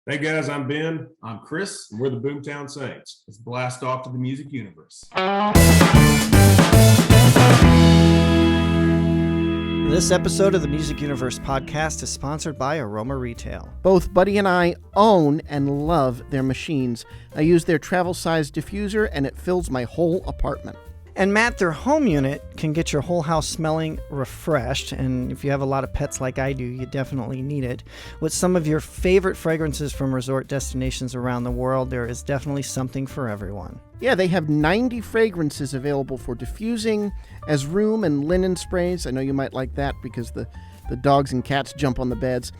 Hey guys, I'm Ben. I'm Chris. And we're the BoomTown Saints. Let's blast off to the music universe. This episode of the Music Universe podcast is sponsored by Aroma Retail. Both Buddy and I own and love their machines. I use their travel-sized diffuser and it fills my whole apartment. And Matt, their home unit can get your whole house smelling refreshed. And if you have a lot of pets like I do, you definitely need it. With some of your favorite fragrances from resort destinations around the world, there is definitely something for everyone. Yeah, they have 90 fragrances available for diffusing as room and linen sprays. I know you might like that because the dogs and cats jump on the beds.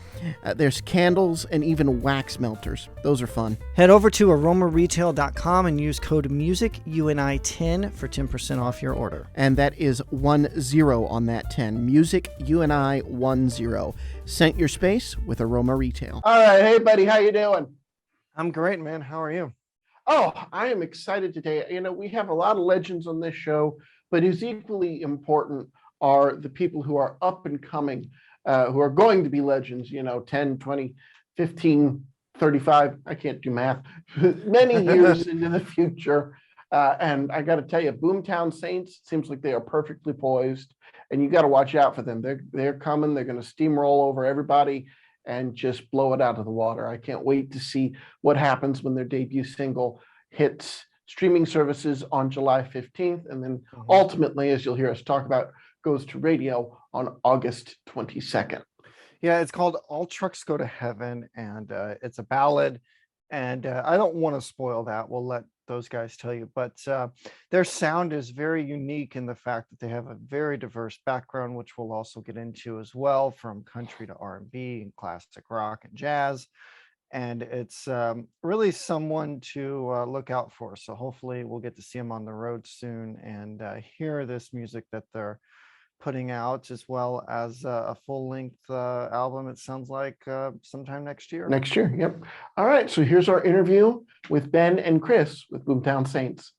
There's candles and even wax melters. Those are fun. Head over to aromaretail.com and use code MUSICUNI10 for 10% off your order. And that is 10 on that 10. MUSICUNI10. Scent your space with Aroma Retail. All right. Hey, buddy. How you doing? I'm great, man. How are you? Oh, I am excited today. You know, we have a lot of legends on this show, but who's equally important are the people who are up and coming, who are going to be legends, 10, 20, 15, 35, I can't do math, many years into the future. And I got to tell you, BoomTown Saints seems like they are perfectly poised, and you got to watch out for them. They're coming. They're going to steamroll over everybody and just blow it out of the water. I can't wait to see what happens when their debut single hits streaming services on July 15th. And then ultimately, as you'll hear us talk about, goes to radio on August 22nd. Yeah, it's called All Trucks Go to Heaven, and it's a ballad. And I don't want to spoil that. We'll let those guys tell you. But their sound is very unique in the fact that they have a very diverse background, which we'll also get into as well, from country to R&B and classic rock and jazz. And it's really someone to look out for. So hopefully we'll get to see them on the road soon and hear this music that they're putting out, as well as a full-length album, it sounds like sometime next year. Next year, yep. All right, so here's our interview with Ben and Chris with BoomTown Saints.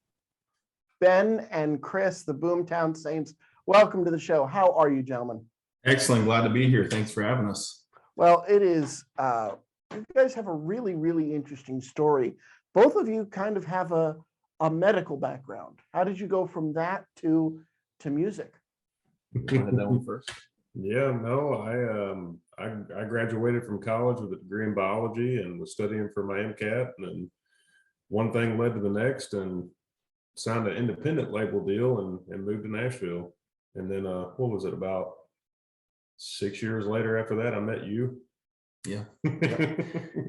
Ben and Chris, the BoomTown Saints, welcome to the show. How are you, gentlemen? Excellent. Glad to be here. Thanks for having us. Well, it is, you guys have a really, really interesting story. Both of you kind of have a medical background. How did you go from that to music? That one first. Yeah, no, I graduated from college with a degree in biology and was studying for my MCAT, and then one thing led to the next, and signed an independent label deal and moved to Nashville. And then what was it, about 6 years later after that, I met you. Yeah.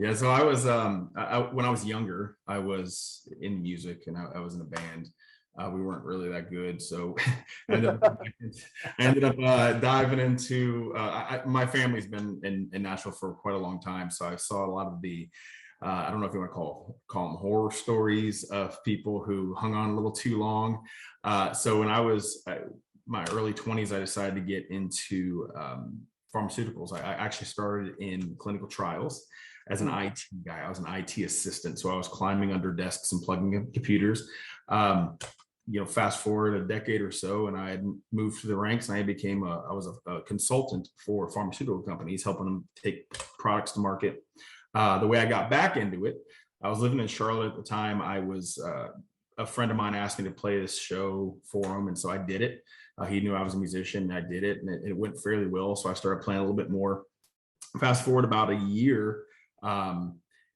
Yeah. So I was, when I was younger, I was in music and I was in a band. We weren't really that good. So I ended up diving into, my family's been in Nashville for quite a long time. So I saw a lot of the, I don't know if you want to call them horror stories of people who hung on a little too long. So when I was my early 20s, I decided to get into pharmaceuticals. I actually started in clinical trials as an IT guy. I was an IT assistant. So I was climbing under desks and plugging in computers. Fast forward a decade or so, and I had moved through the ranks, and I was a consultant for pharmaceutical companies, helping them take products to market. The way I got back into it, I was living in Charlotte at the time. I was a friend of mine asked me to play this show for him, and so I did it. He knew I was a musician, and I did it, and it went fairly well. So I started playing a little bit more. Fast forward about a year,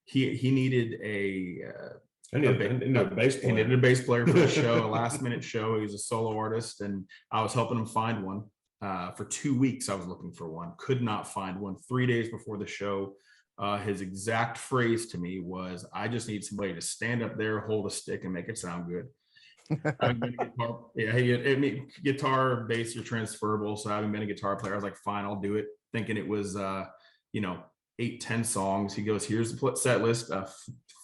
he needed a bass player. He needed a bass player for the show, a last minute show. He was a solo artist, and I was helping him find one. For 2 weeks, I was looking for one, could not find one. 3 days before the show, his exact phrase to me was, "I just need somebody to stand up there, hold a stick, and make it sound good." Guitar, bass are transferable. So having been a guitar player, I was like, fine, I'll do it. Thinking it was, 8-10 songs. He goes, "Here's the set list."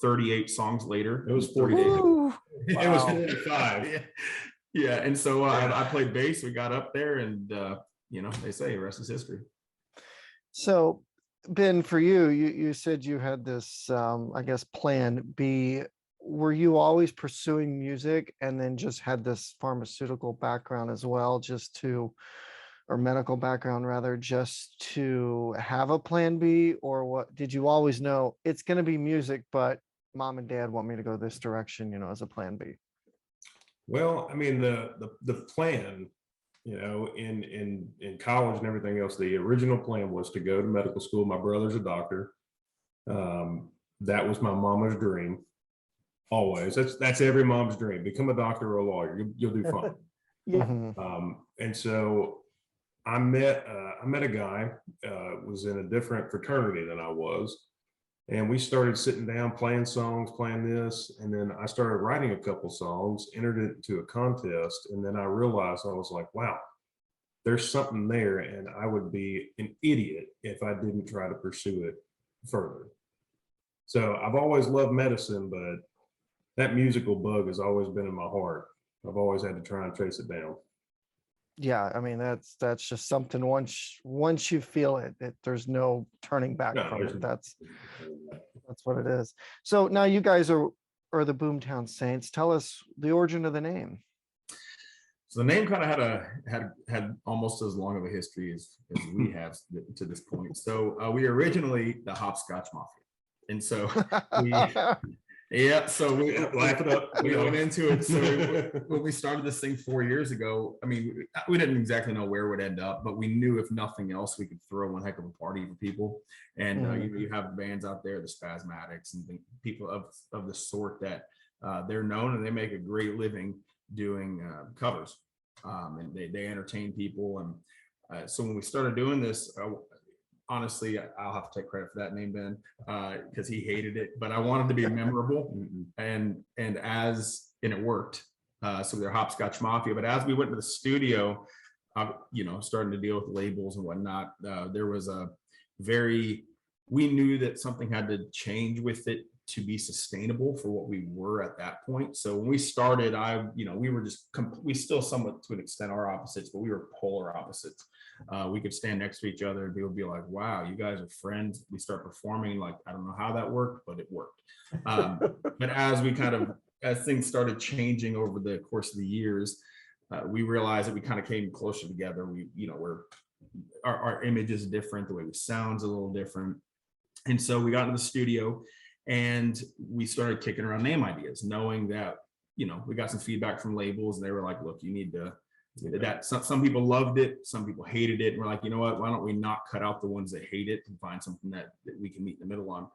38 songs later, It was 40 days. It was 45. Yeah. And so I played bass. We got up there, and they say the rest is history. So Ben, for you said you had this, plan B. Were you always pursuing music and then just had this pharmaceutical background as well, just to or medical background rather, just to have a plan B, or what? Did you always know it's going to be music, but mom and dad want me to go this direction, as a plan B? Well, I mean, the plan, in college and everything else, the original plan was to go to medical school. My brother's a doctor. That was my mama's dream. Always. That's every mom's dream. Become a doctor or a lawyer. You'll do fine. Yeah. Mhm. And so I met a guy, was in a different fraternity than I was. And we started sitting down, playing songs, playing this. And then I started writing a couple songs, entered it into a contest. And then I realized, I was like, wow, there's something there. And I would be an idiot if I didn't try to pursue it further. So I've always loved medicine, but that musical bug has always been in my heart. I've always had to try and chase it down. Yeah, I mean, that's just something, once you feel it, there's no turning back No, from there's it. That's what it is. So now you guys are the BoomTown Saints. Tell us the origin of the name. So the name kind of had almost as long of a history as we have to this point. So we were originally the Hopscotch Mafia, and so so we laugh it up. We went into it. So when we started this thing 4 years ago, I mean, we didn't exactly know where it would end up, but we knew if nothing else, we could throw one heck of a party for people. And you have bands out there, the Spasmatics and people of the sort that they're known and they make a great living doing covers, and they entertain people. And so when we started doing this, honestly, I'll have to take credit for that name, Ben, because he hated it, but I wanted to be memorable, and it worked. So they're Hopscotch Mafia. But as we went to the studio, starting to deal with labels and whatnot, there was we knew that something had to change with it to be sustainable for what we were at that point. So when we started, we were we still somewhat to an extent are opposites, but we were polar opposites. We could stand next to each other and people would be like, wow, you guys are friends. We start performing, like, I don't know how that worked, but it worked. But as things started changing over the course of the years, we realized that we kind of came closer together. Our image is different. The way we sound's a little different. And so we got into the studio and we started kicking around name ideas, knowing that, we got some feedback from labels and they were like, look, you need to, some people loved it, some people hated it. And we're like, you know what, why don't we not cut out the ones that hate it and find something that we can meet in the middle on.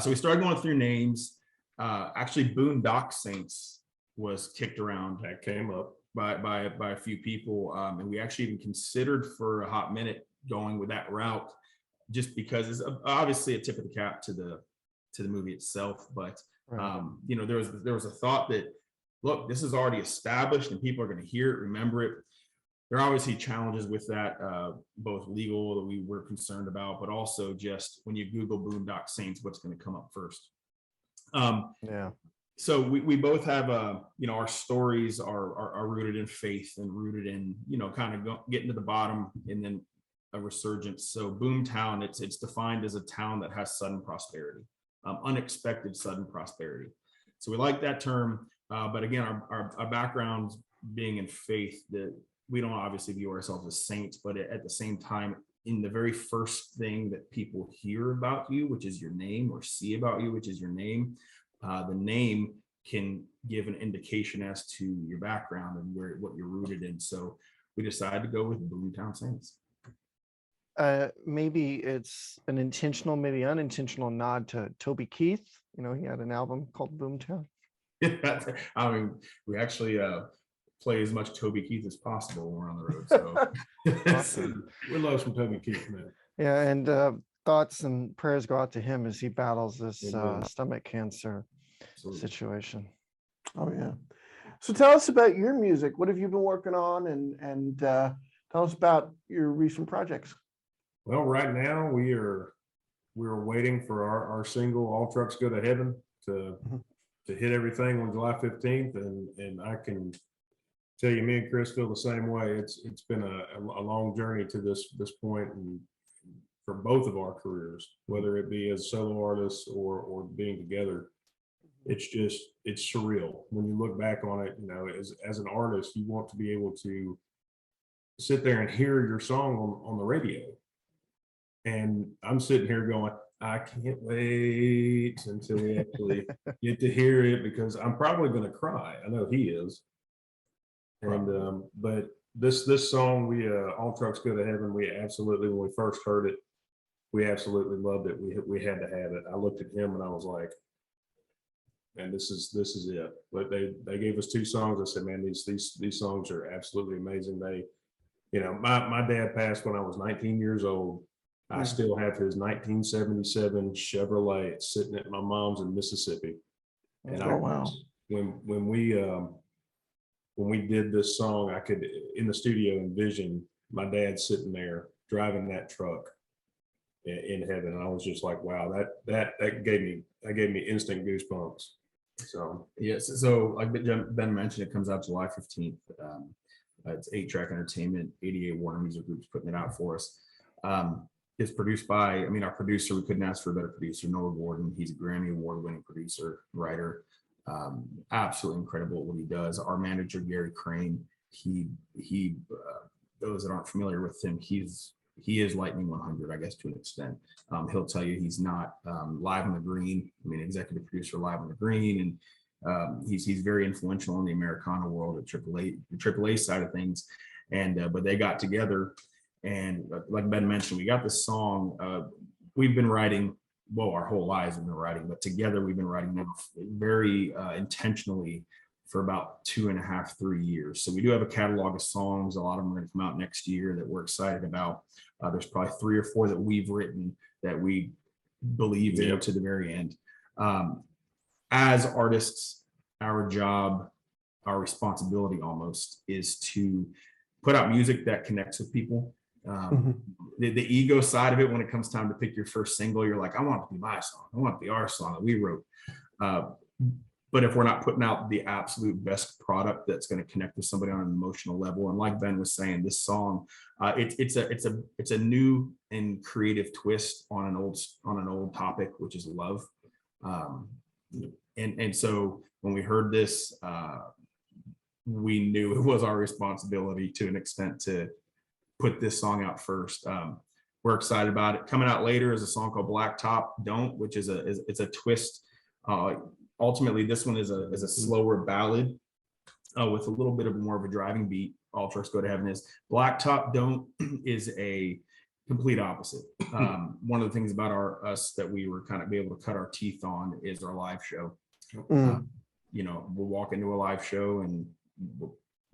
So we started going through names. Actually, BoomTown Saints was kicked around. That came up by a few people. And we actually even considered for a hot minute going with that route, just because it's obviously a tip of the cap to the movie itself. But Right. There was a thought that, look, this is already established and people are going to hear it, remember it. There are obviously challenges with that, both legal that we were concerned about, but also just when you Google BoomTown Saints, what's going to come up first? Yeah. So we both have, our stories are rooted in faith and rooted in, kind of getting to the bottom and then a resurgence. So BoomTown, it's defined as a town that has sudden prosperity, unexpected sudden prosperity. So we like that term. But again, our background being in faith, that we don't obviously view ourselves as saints, but at the same time, in the very first thing that people hear about you, which is your name, or see about you, which is your name, the name can give an indication as to your background and what you're rooted in. So we decided to go with BoomTown Saints. Maybe it's an intentional, maybe unintentional nod to Toby Keith. He had an album called BoomTown. I mean, we actually play as much Toby Keith as possible when we're on the road. So Awesome. We love some Toby Keith, man. Yeah, and thoughts and prayers go out to him as he battles this stomach cancer situation. Oh yeah. So tell us about your music. What have you been working on, and tell us about your recent projects. Well, right now we're waiting for our single "All Trucks Go to Heaven" to hit everything on July 15th, and I can tell you, me and Chris feel the same way. It's been a long journey to this point, and for both of our careers, whether it be as solo artists or being together, it's surreal when you look back on it. As an artist, you want to be able to sit there and hear your song on the radio. And I'm sitting here going, I can't wait until we actually get to hear it, because I'm probably going to cry. I know he is. And but this song, we All Trucks Go to Heaven, we absolutely, when we first heard it, we absolutely loved it. We had to have it. I looked at him and I was like, and this is it. But they gave us 2 songs. I said, man, these songs are absolutely amazing. They, you know, my dad passed when I was 19 years old. I still have his 1977 Chevrolet. It's sitting at my mom's in Mississippi. And wow. When we did this song, I could, in the studio, envision my dad sitting there driving that truck in heaven. And I was just like, wow, that gave me instant goosebumps. So yes, so like Ben mentioned, it comes out July 15th. It's 8-Track Entertainment, 88 Warner Music Group's putting it out for us. It's produced by, I mean, our producer, we couldn't ask for a better producer, Noah Gordon. He's a Grammy Award-winning producer, writer. Absolutely incredible at what he does. Our manager, Gary Crane, he those that aren't familiar with him, he is Lightning 100, I guess, to an extent. He'll tell you he's not live on the green. I mean, executive producer Live on the Green, and he's very influential in the Americana world at AAA, the AAA side of things. And but they got together, and like Ben mentioned, we got this song. We've been writing, well, our whole lives we've been writing, but together we've been writing now very intentionally for about 2.5, 3 years. So we do have a catalog of songs. A lot of them are going to come out next year that we're excited about. There's probably 3 or 4 that we've written that we believe in to the very end. As artists, our job, our responsibility almost is to put out music that connects with people. The ego side of it, when it comes time to pick your first single, you're like, I want it to be my song. I want it to be our song that we wrote. But if we're not putting out the absolute best product that's going to connect with somebody on an emotional level, and like Ben was saying, this song, it's a new and creative twist on an old topic, which is love. And so when we heard this, we knew it was our responsibility to an extent to put this song out first. We're excited about it. Coming out later is a song called Blacktop Don't, which is a twist. Ultimately, this one is a slower ballad with a little bit of more of a driving beat. All Trucks Go to Heaven is. Blacktop Don't is a complete opposite. One of the things about us that we were kind of be able to cut our teeth on is our live show. You know, we'll walk into a live show and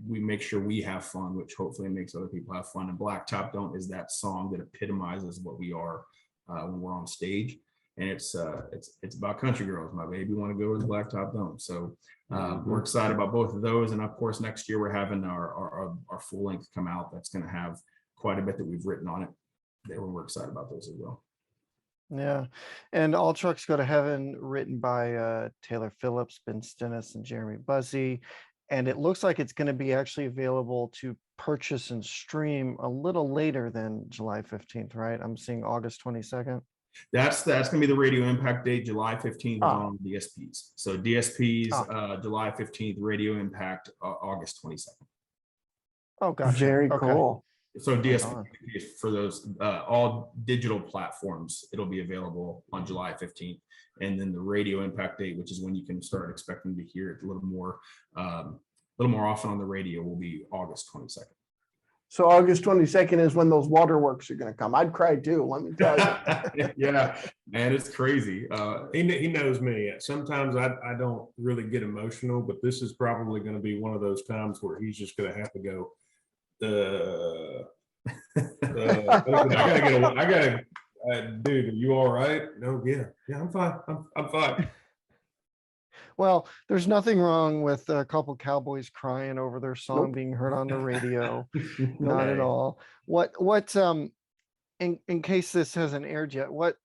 we make sure we have fun, which hopefully makes other people have fun. And Blacktop Don't is that song that epitomizes what we are when we're on stage. And it's about country girls. My baby want to go to the Blacktop Don't. So we're excited about both of those. And of course, next year we're having our full length come out. That's going to have quite a bit that we've written on it. We're excited about those as well. Yeah. And All Trucks Go to Heaven, written by Taylor Phillips, Ben Stennis, and Jeremy Buzzy. And it looks like it's going to be actually available to purchase and stream a little later than July 15th, right? I'm seeing August 22nd. That's going to be the radio impact date. July 15th on DSPs. So DSPs, July 15th, radio impact, August 22nd. Oh, gotcha. Very cool. So DSP for those all digital platforms, it'll be available on July 15th. And then the radio impact date, which is when you can start expecting to hear it a little more often on the radio, will be August 22nd. So August 22nd is when those waterworks are going to come. I'd cry too, let me tell you. Yeah, man, it's crazy. He knows me. Sometimes I don't really get emotional, but this is probably going to be one of those times where he's just going to have to go, I gotta dude, are you all right? No, yeah, I'm fine. I'm fine. Well, there's nothing wrong with a couple cowboys crying over their song being heard on the radio. Not at all. What in case this hasn't aired yet, what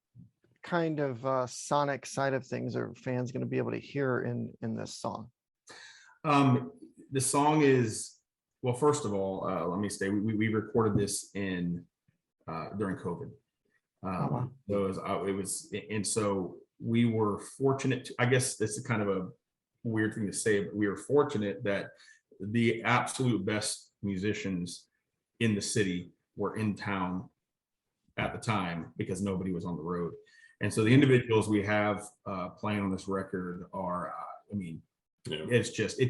kind of sonic side of things are fans going to be able to hear in this song? The song is, well, first of all, let me say we recorded this during COVID. Wow. And so we were fortunate I guess this is kind of a weird thing to say, but we were fortunate that the absolute best musicians in the city were in town at the time because nobody was on the road. And so the individuals we have playing on this record are, it's just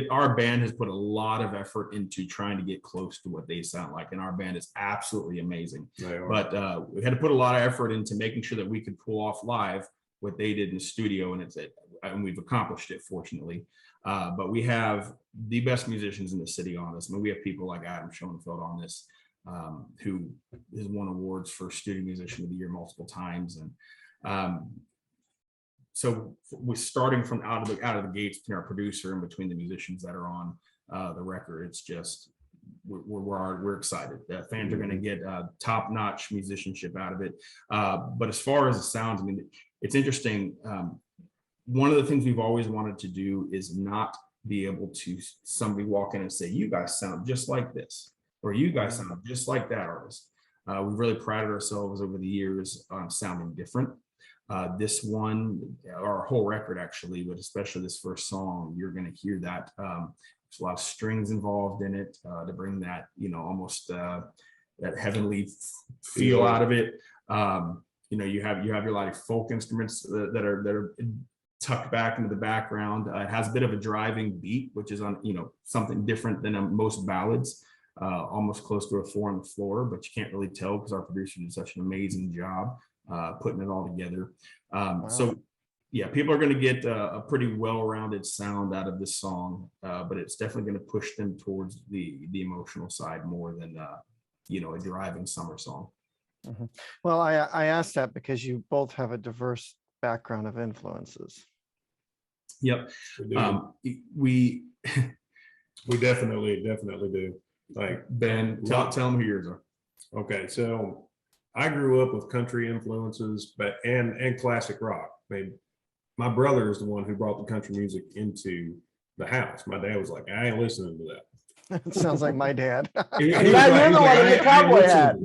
our band has put a lot of effort into trying to get close to what they sound like, and our band is absolutely amazing. But we had to put a lot of effort into making sure that we could pull off live what they did in the studio, and we've accomplished it, fortunately. But we have the best musicians in the city on this. I mean, we have people like Adam Schoenfeld on this, who has won awards for Student Musician of the Year multiple times, and so we're starting from out of the gates between our producer and between the musicians that are on the record. It's just we're excited. Fans are going to get top-notch musicianship out of it. But as far as the sounds, I mean, it's interesting. One of the things we've always wanted to do is not be able to somebody walk in and say, "You guys sound just like this," or "You guys sound just like that artist." We've really prided ourselves over the years on sounding different. This one, our whole record actually, but especially this first song, you're going to hear that there's a lot of strings involved in it to bring that, almost that heavenly feel out of it. You have your like folk instruments that are tucked back into the background. It has a bit of a driving beat, which is on something different than most ballads. Almost close to a 4 on the floor, but you can't really tell because our producer did such an amazing job putting it all together. So yeah, people are going to get a pretty well-rounded sound out of this song, but it's definitely going to push them towards the emotional side more than a driving summer song. Mm-hmm. Well, I asked that because you both have a diverse background of influences. Yep. We definitely do. Like, Ben, tell them who yours are. Okay, so I grew up with country influences, and classic rock. I mean, my brother is the one who brought the country music into the house. My dad was like, "I ain't listening to that." It sounds like my dad. You're the one in the cowboy hat.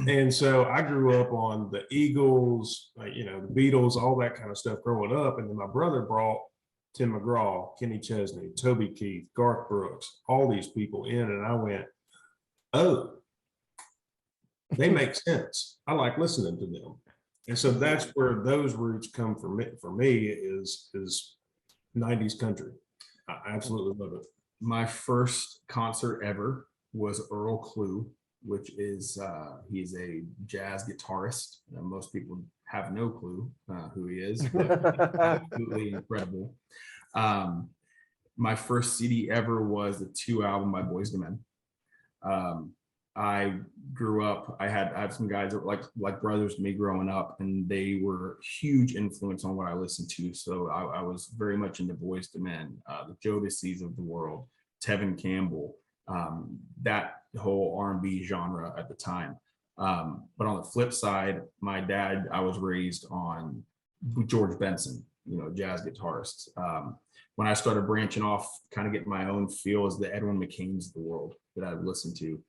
And so I grew up on the Eagles, the Beatles, all that kind of stuff growing up. And then my brother brought Tim McGraw, Kenny Chesney, Toby Keith, Garth Brooks, all these people in, and I went, "Oh, they make sense. I like listening to them." And so that's where those roots come from. For me, is 90s country. I absolutely love it. My first concert ever was Earl Klugh, which is he's a jazz guitarist. Most people have no clue who he is, but absolutely incredible. My first CD ever was the 2 album by Boyz II Men. I grew up, I have some guys that were like brothers to me growing up, and they were a huge influence on what I listened to. So I was very much into Boyz II Men, the Jodeci's of the world, Tevin Campbell, that whole R&B genre at the time. But on the flip side, my dad, I was raised on George Benson, jazz guitarist. When I started branching off, kind of getting my own feel, as the Edwin McCain's of the world that I've listened to.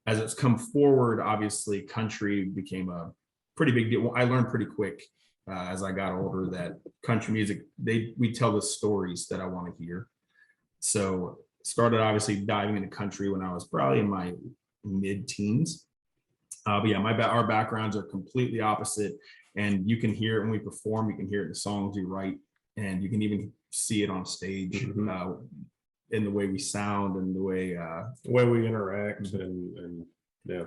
As it's come forward, obviously country became a pretty big deal. I learned pretty quick as I got older that country music, we tell the stories that I want to hear. So started obviously diving into country when I was probably in my mid-teens. But yeah, our backgrounds are completely opposite, and you can hear it when we perform. You can hear it in the songs we write, and you can even see it on stage. In the way we sound and the way we interact, and yeah,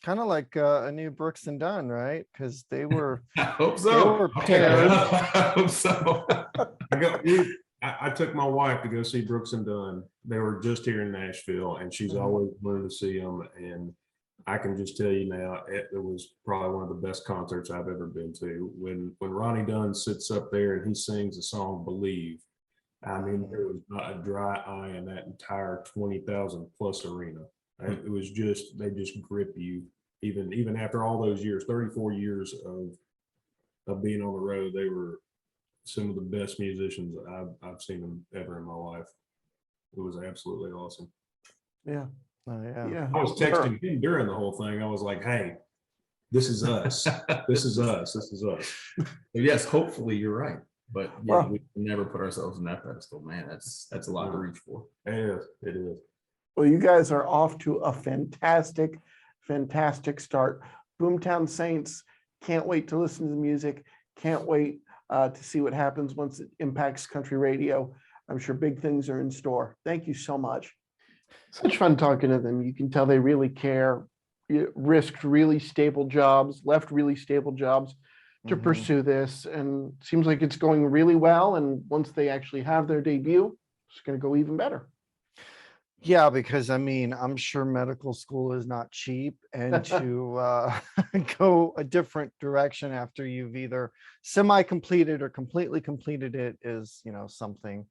kind of like a new Brooks and Dunn, right? Because they were. I hope so. They were paired. I hope so. I took my wife to go see Brooks and Dunn. They were just here in Nashville, and she's always wanted to see them. And I can just tell you now, it was probably one of the best concerts I've ever been to. When Ronnie Dunn sits up there and he sings the song "Believe," I mean, there was not a dry eye in that entire 20,000 plus arena. It was just, they just grip you, even after all those years, 34 years of being on the road. They were some of the best musicians I've seen them ever in my life. It was absolutely awesome. Yeah. Yeah. I was texting him during the whole thing. I was like, "Hey, this is us. This is us. This is us." Yes, hopefully you're right. But yeah, we never put ourselves in that pedestal, man. That's a lot to reach for. It is. Well, you guys are off to a fantastic, fantastic start. BoomTown Saints, can't wait to listen to the music. Can't wait to see what happens once it impacts country radio. I'm sure big things are in store. Thank you so much. Such fun talking to them. You can tell they really care. You risked really stable jobs, left really stable jobs to pursue this, and seems like it's going really well. And once they actually have their debut, it's going to go even better. Yeah, because I mean, I'm sure medical school is not cheap, and to go a different direction after you've either semi-completed or completely completed it is, something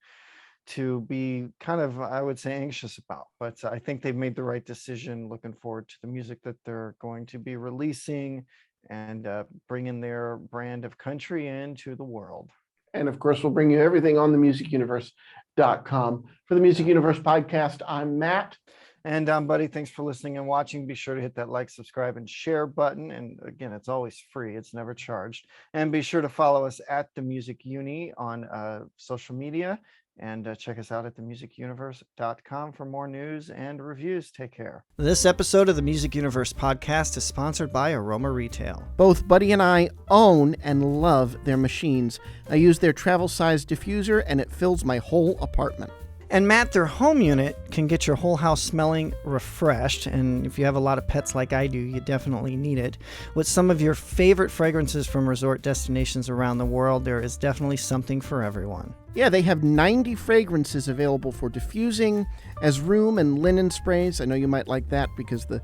to be kind of, I would say, anxious about. But I think they've made the right decision. Looking forward to the music that they're going to be releasing and bringing their brand of country into the world. And of course, we'll bring you everything on themusicuniverse.com. For the Music Universe podcast, I'm Matt. And I'm Buddy. Thanks for listening and watching. Be sure to hit that like, subscribe, and share button. And again, it's always free. It's never charged. And be sure to follow us at The Music Uni on social media. And check us out at themusicuniverse.com for more news and reviews. Take care. This episode of the Music Universe podcast is sponsored by Aroma Retail. Both Buddy and I own and love their machines. I use their travel-sized diffuser, and it fills my whole apartment. And Matt, their home unit can get your whole house smelling refreshed. And if you have a lot of pets like I do, you definitely need it. With some of your favorite fragrances from resort destinations around the world, there is definitely something for everyone. Yeah, they have 90 fragrances available for diffusing as room and linen sprays. I know you might like that because the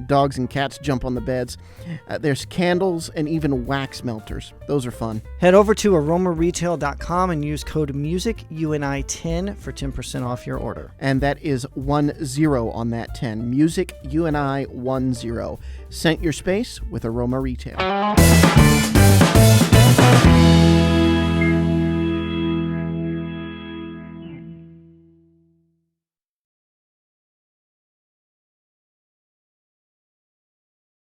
dogs and cats jump on the beds. There's candles and even wax melters. Those are fun. Head over to aromaretail.com and use code MUSICUNI10 for 10% off your order. And that is 10 on that 10. Music UNI 10. Scent your space with Aroma Retail.